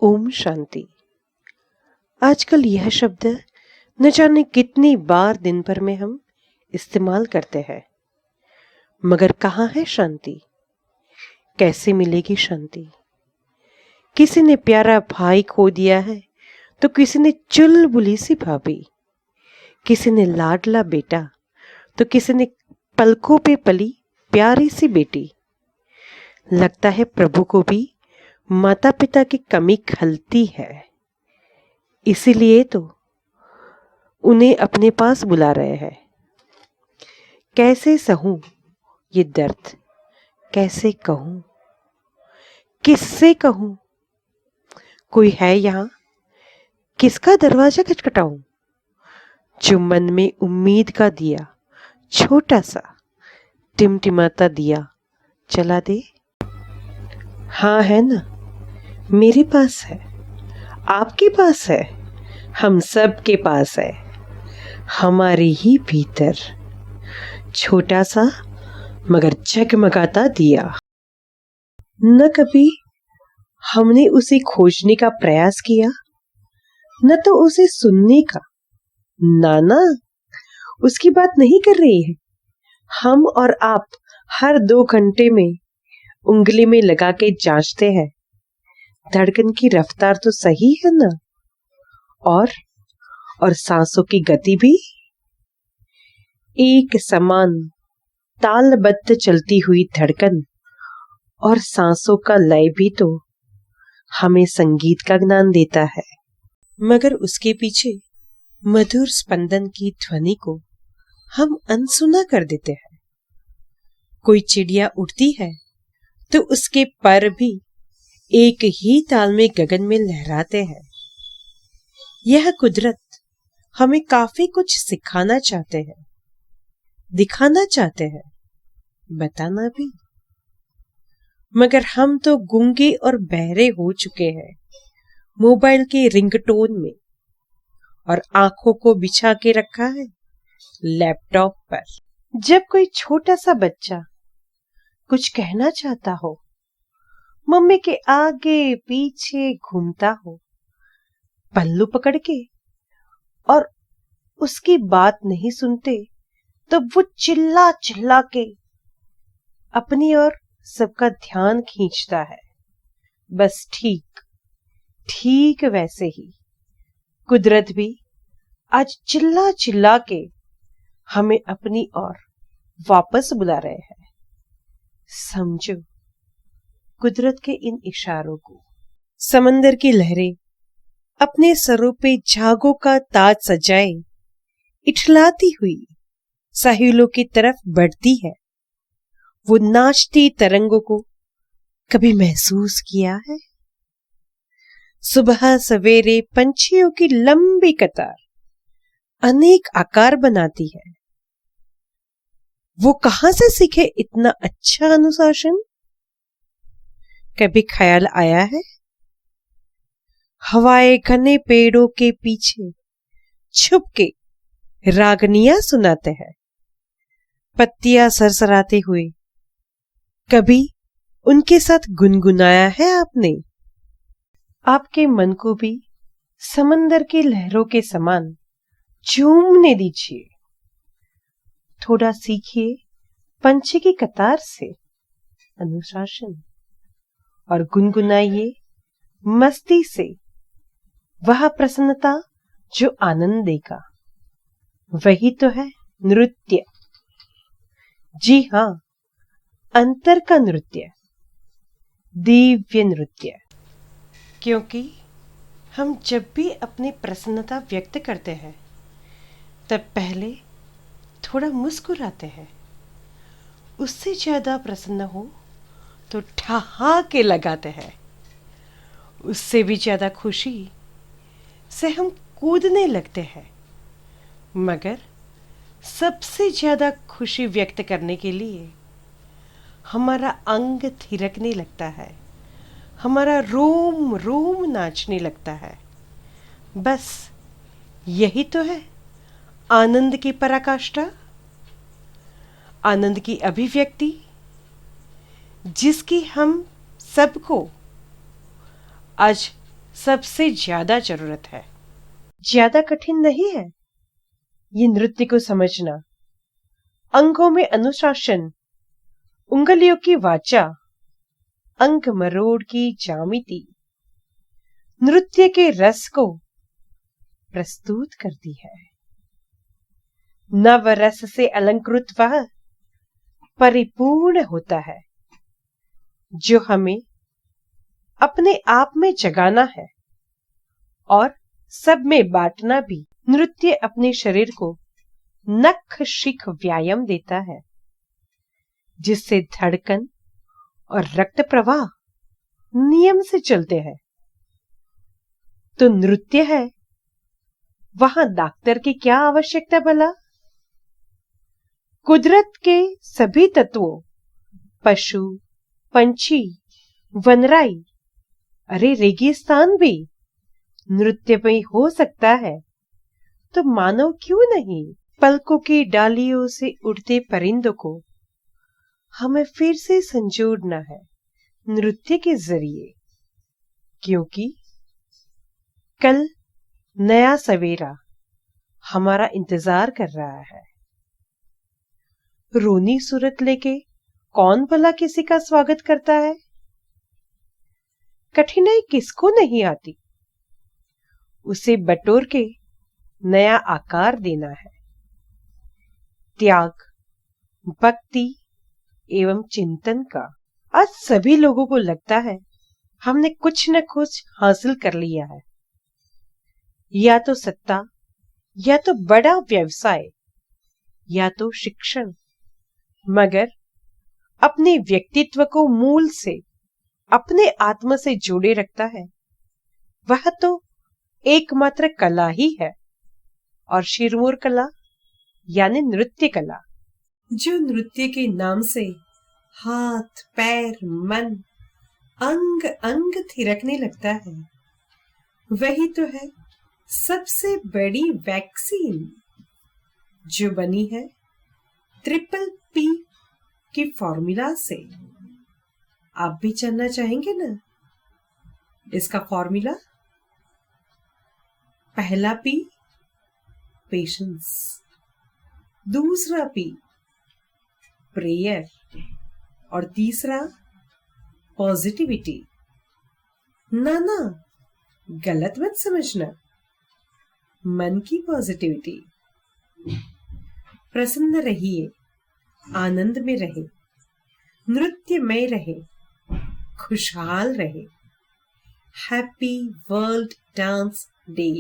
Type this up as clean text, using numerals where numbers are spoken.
ओम शांति। आजकल यह शब्द न जाने कितनी बार दिन भर में हम इस्तेमाल करते हैं, मगर कहाँ है शांति? कैसे मिलेगी शांति? किसी ने प्यारा भाई खो दिया है तो किसी ने चुलबुली सी भाभी, किसी ने लाडला बेटा तो किसी ने पलकों पे पली प्यारी सी बेटी। लगता है प्रभु को भी माता पिता की कमी खलती है, इसीलिए तो उन्हें अपने पास बुला रहे हैं। कैसे सहूं ये दर्द, कैसे कहूं, किससे कहूं? कोई है यहाँ? किसका दरवाजा खटखटाऊं? जो मन में उम्मीद का दिया, छोटा सा टिमटिमाता दिया जला दे। हाँ है ना, मेरे पास है, आपके पास है, हम सब के पास है, हमारे ही भीतर छोटा सा मगर जगमगाता दिया। न कभी हमने उसे खोजने का प्रयास किया, न तो उसे सुनने का। नाना उसकी बात नहीं कर रही है। हम और आप हर 2 घंटे में उंगली में लगा के जांचते हैं, धड़कन की रफ्तार तो सही है ना, और सांसों की गति भी एक समान तालबद्ध चलती हुई धड़कन और सांसों का लय भी तो हमें संगीत का ज्ञान देता है। मगर उसके पीछे मधुर स्पंदन की ध्वनि को हम अनसुना कर देते हैं। कोई चिड़िया उड़ती है तो उसके पर भी एक ही ताल में गगन में लहराते हैं। यह कुदरत हमें काफी कुछ सिखाना चाहते हैं, दिखाना चाहते हैं, बताना भी। मगर हम तो गूंगे और बहरे हो चुके हैं मोबाइल के रिंगटोन में, और आंखों को बिछा के रखा है लैपटॉप पर। जब कोई छोटा सा बच्चा कुछ कहना चाहता हो, मम्मी के आगे पीछे घूमता हो पल्लू पकड़ के, और उसकी बात नहीं सुनते तो वो चिल्ला चिल्ला के अपनी ओर सबका ध्यान खींचता है। बस ठीक वैसे ही कुदरत भी आज चिल्ला चिल्ला के हमें अपनी ओर वापस बुला रहे हैं। समझो कुदरत के इन इशारों को। समंदर की लहरें अपने सरों पे झागों का ताज सजाए इठलाती हुई साहिलों की तरफ बढ़ती है। वो नाचती तरंगों को कभी महसूस किया है? सुबह सवेरे पंछियों की लंबी कतार अनेक आकार बनाती है। वो कहां से सीखे इतना अच्छा अनुशासन? कभी ख्याल आया है? हवाएं घने पेड़ों के पीछे छुप के रागनियां सुनाते हैं, पत्तियां सरसराते हुए। कभी उनके साथ गुनगुनाया है आपने? आपके मन को भी समंदर की लहरों के समान झूमने दीजिए। थोड़ा सीखिए पंछी की कतार से अनुशासन, और गुनगुनाइए मस्ती से वह प्रसन्नता जो आनंद देगा। वही तो है नृत्य। जी हां, अंतर का नृत्य, दिव्य नृत्य। क्योंकि हम जब भी अपनी प्रसन्नता व्यक्त करते हैं तब पहले थोड़ा मुस्कुराते हैं। उससे ज्यादा प्रसन्न हो तो ठहाके लगाते हैं। उससे भी ज्यादा खुशी से हम कूदने लगते हैं। मगर सबसे ज्यादा खुशी व्यक्त करने के लिए हमारा अंग थिरकने लगता है, हमारा रोम रोम नाचने लगता है। बस यही तो है आनंद की पराकाष्ठा, आनंद की अभिव्यक्ति, जिसकी हम सबको आज सबसे ज्यादा जरूरत है। ज्यादा कठिन नहीं है ये नृत्य को समझना। अंगों में अनुशासन, उंगलियों की वाचा, अंग मरोड़ की जामिति नृत्य के रस को प्रस्तुत करती है। नव रस से अलंकृत वह परिपूर्ण होता है जो हमें अपने आप में जगाना है और सब में बांटना भी। नृत्य अपने शरीर को नख शिख व्यायाम देता है जिससे धड़कन और रक्त प्रवाह नियम से चलते हैं। तो नृत्य है, वहां डॉक्टर की क्या आवश्यकता भला? कुदरत के सभी तत्वों, पशु, पंछी, वनराई, अरे रेगिस्तान भी नृत्य में हो सकता है, तो मानव क्यों नहीं? पलकों की डालियों से उड़ते परिंदों को हमें फिर से संजोड़ना है नृत्य के जरिए, क्योंकि कल नया सवेरा हमारा इंतजार कर रहा है। रोनी सूरत लेके कौन भला किसी का स्वागत करता है? कठिनाई किसको नहीं आती? उसे बटोर के नया आकार देना है। त्याग, भक्ति एवं चिंतन का। आज सभी लोगों को लगता है हमने कुछ न कुछ हासिल कर लिया है, या तो सत्ता, या तो बड़ा व्यवसाय, या तो शिक्षण, मगर अपने व्यक्तित्व को मूल से, अपने आत्मा से जोड़े रखता है वह तो एकमात्र कला ही है, और शिरमोर कला यानी नृत्य कला, जो नृत्य के नाम से हाथ, पैर, मन, अंग अंग थिरकने लगता है, वही तो है सबसे बड़ी वैक्सीन, जो बनी है ट्रिपल पी की फॉर्मूला से। आप भी जानना चाहेंगे ना इसका फॉर्मूला? पहला पी पेशेंस, दूसरा पी प्रेयर, और तीसरा पॉजिटिविटी। ना ना, गलत मत समझना, मन की पॉजिटिविटी। प्रसन्न रहिए, आनंद में रहे, नृत्यमय रहे, खुशहाल रहे। Happy world dance day.